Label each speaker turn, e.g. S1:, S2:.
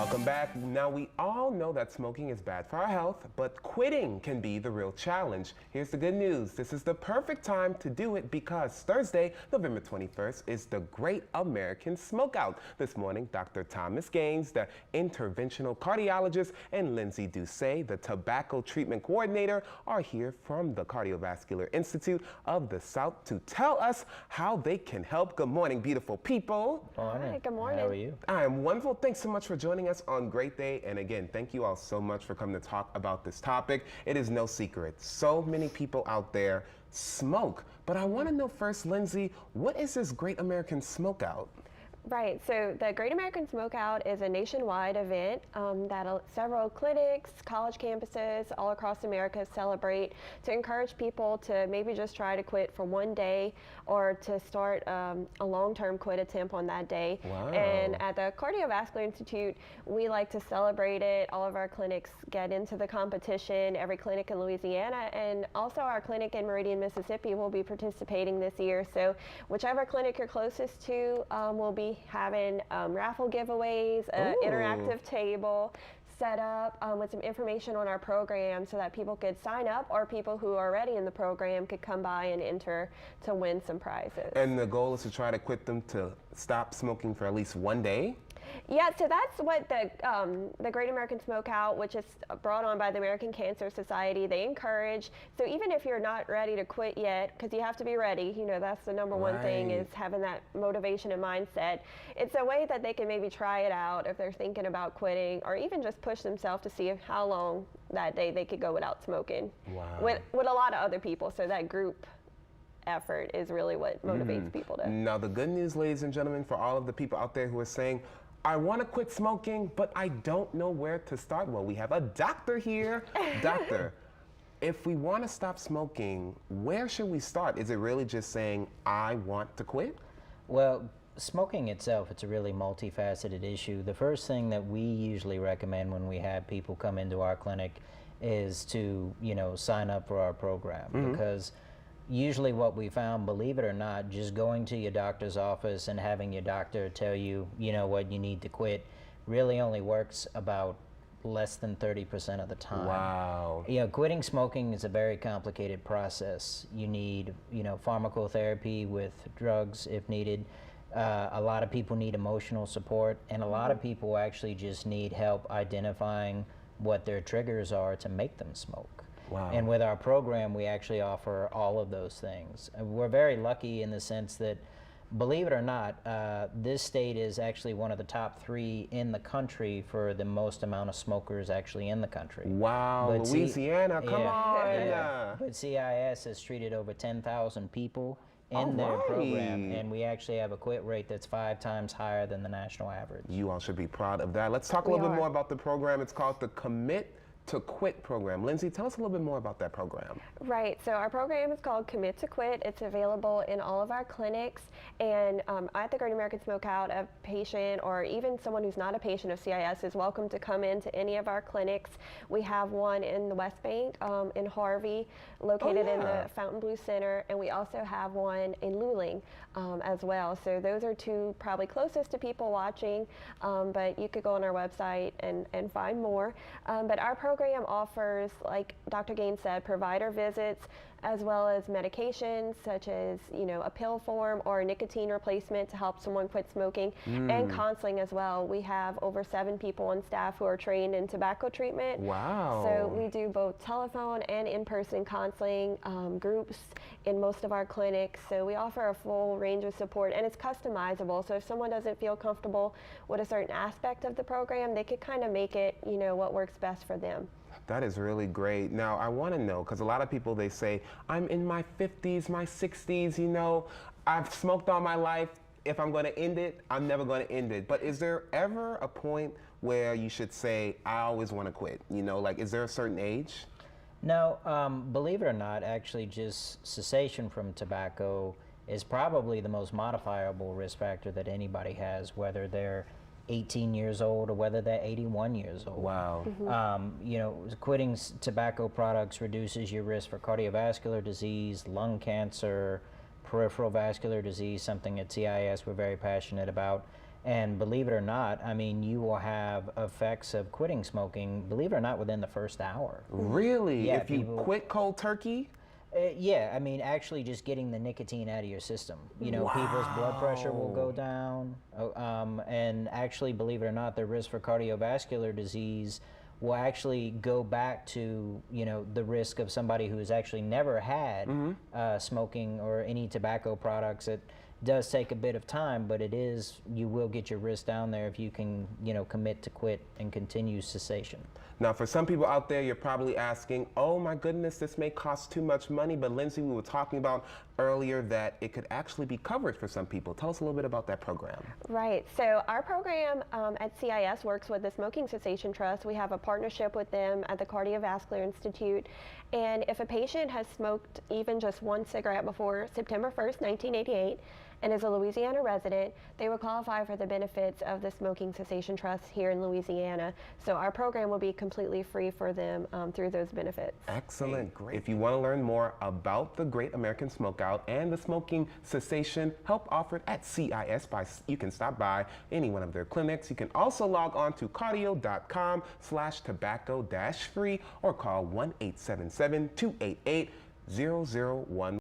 S1: Welcome back. Now, we all know that smoking is bad for our health, but quitting can be the real challenge. Here's the good news. This is the perfect time to do it because Thursday, November 21st, is the Great American Smokeout. This morning, Dr. Thomas Gaines, the interventional cardiologist, and Lindsay Doucet, the tobacco treatment coordinator, are here from the Cardiovascular Institute of the South to tell us how they can help. Good morning, beautiful people.
S2: Hi, good morning.
S3: How are you?
S1: I am wonderful. Thanks so much for joining us on Great Day. And again, thank you all so much for coming to talk about this topic. It is no secret. So many people out there smoke. But I want to know first, Lindsay, what is this Great American Smokeout?
S2: Right, so the Great American Smokeout is a nationwide event that several clinics, college campuses all across America celebrate to encourage people to maybe just try to quit for one day or to start a long-term quit attempt on that day.
S1: Wow.
S2: And at the Cardiovascular Institute, we like to celebrate it. All of our clinics get into the competition, every clinic in Louisiana, and also our clinic in Meridian, Mississippi will be participating this year. So whichever clinic you're closest to will be having raffle giveaways, an interactive table set up with some information on our program so that people could sign up, or people who are already in the program could come by and enter to win some prizes.
S1: And the goal is to try to quit them to stop smoking for at least one day?
S2: Yeah, so that's what the Great American Smokeout, which is brought on by the American Cancer Society, they encourage. So even if you're not ready to quit yet, because you have to be ready, you know, that's the number one thing, is having that motivation and mindset. It's a way that they can maybe try it out if they're thinking about quitting, or even just push themselves to see how long that day they could go without smoking.
S1: Wow.
S2: With a lot of other people, so that group effort is really what motivates people to.
S1: Now, the good news, ladies and gentlemen, for all of the people out there who are saying, I want to quit smoking, but I don't know where to start. Well, we have a doctor here. Doctor, if we want to stop smoking, where should we start? Is it really just saying, I want to quit?
S3: Well, smoking itself, it's a really multifaceted issue. The first thing that we usually recommend when we have people come into our clinic is to, sign up for our program, because usually what we found, believe it or not, just going to your doctor's office and having your doctor tell you, what you need to quit, really only works about less than 30% of the time.
S1: Wow.
S3: Quitting smoking is a very complicated process. You need, pharmacotherapy with drugs if needed. A lot of people need emotional support, and a lot of people actually just need help identifying what their triggers are to make them smoke.
S1: Wow.
S3: And with our program, we actually offer all of those things. We're very lucky in the sense that, believe it or not, this state is actually one of the top 3 in the country for the most amount of smokers actually in the country.
S1: Wow,
S3: But
S1: Louisiana, come on.
S3: Yeah. But CIS has treated over 10,000 people in their program, and we actually have a quit rate that's 5 times higher than the national average.
S1: You all should be proud of that. Let's talk a little bit more about the program. It's called the Commit to Quit program. Lindsay, tell us a little bit more about that program.
S2: Right, so our program is called Commit to Quit. It's available in all of our clinics, and at the Great American Smokeout, a patient or even someone who's not a patient of CIS is welcome to come into any of our clinics. We have one in the West Bank, in Harvey, located in the Fontainebleau Center, and we also have one in Luling as well. So those are 2 probably closest to people watching, but you could go on our website and find more. But our program offers, like Dr. Gaines said, provider visits, as well as medications such as, a pill form or a nicotine replacement to help someone quit smoking, and counseling as well. We have over 7 people on staff who are trained in tobacco treatment.
S1: Wow.
S2: So we do both telephone and in-person counseling groups in most of our clinics. So we offer a full range of support, and it's customizable. So if someone doesn't feel comfortable with a certain aspect of the program, they could kind of make it, what works best for them.
S1: That is really great. Now, I want to know, because a lot of people, they say, I'm in my 50s, my 60s, I've smoked all my life. If I'm going to end it, I'm never going to end it. But is there ever a point where you should say, I always want to quit? Is there a certain age?
S3: No, believe it or not, actually just cessation from tobacco is probably the most modifiable risk factor that anybody has, whether they're 18 years old or whether they're 81 years old.
S1: Wow.
S3: Quitting tobacco products reduces your risk for cardiovascular disease, lung cancer, peripheral vascular disease, something at CIS we're very passionate about, And believe it or not, I mean, you will have effects of quitting smoking, believe it or not, within the first hour.
S1: Really?
S3: Yeah,
S1: If you
S3: people-
S1: quit cold turkey?
S3: Yeah, I mean, actually just getting the nicotine out of your system. You know, people's blood pressure will go down. And actually, believe it or not, the risk for cardiovascular disease will actually go back to, you know, the risk of somebody who has actually never had smoking or any tobacco products. It does take a bit of time, but it is, you will get your risk down there if you can, you know, commit to quit and continue cessation.
S1: Now, for some people out there, you're probably asking, oh my goodness, this may cost too much money. But Lindsay, we were talking about earlier that it could actually be covered for some people. Tell us a little bit about that program.
S2: Right. So our program at CIS works with the Smoking Cessation Trust. We have a partnership with them at the Cardiovascular Institute. And if a patient has smoked even just one cigarette before September 1st, 1988, and is a Louisiana resident, they will qualify for the benefits of the Smoking Cessation Trust here in Louisiana. So our program will be completely free for them through those benefits.
S1: Excellent. Great. If you want to learn more about the Great American Smokeout and the smoking cessation help offered at CIS, you can stop by any one of their clinics. You can also log on to cardio.com/tobacco-free or call 1-877-288-0011.